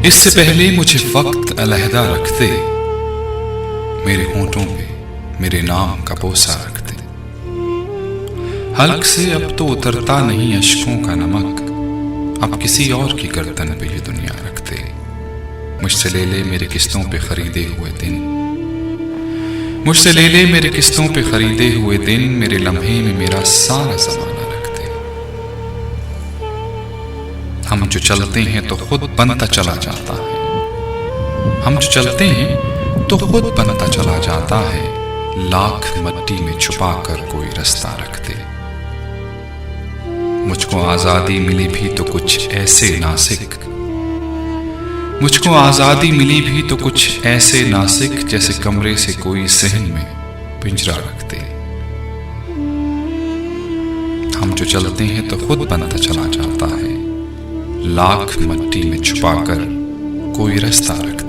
इससे पहले मुझे वक्त अलहदा रखते, मेरे होंठों पे मेरे नाम का बोसा रखते। हल्क से अब तो उतरता नहीं अश्कों का नमक, अब किसी और की गर्दन पे ये दुनिया रखते। मुझसे ले ले मेरे किस्तों पे खरीदे हुए दिन, मुझसे ले ले मेरे किस्तों पे खरीदे हुए दिन, मेरे लम्हे में मेरा सारा जमाना रखते। हम जो चलते हैं तो खुद बनता चला जाता है, हम जो चलते हैं तो खुद बनता चला जाता है। लाख मट्टी में छुपा कर कोई रास्ता रखते। मुझको आजादी मिली भी तो कुछ ऐसे नासिक, मुझको आजादी मिली भी तो कुछ ऐसे नासिक, जैसे कमरे से कोई सहन में पिंजरा रखते। हम जो चलते हैं तो खुद बनता चला जाता है, लाख मट्टी में छुपाकर कोई रास्ता रखते।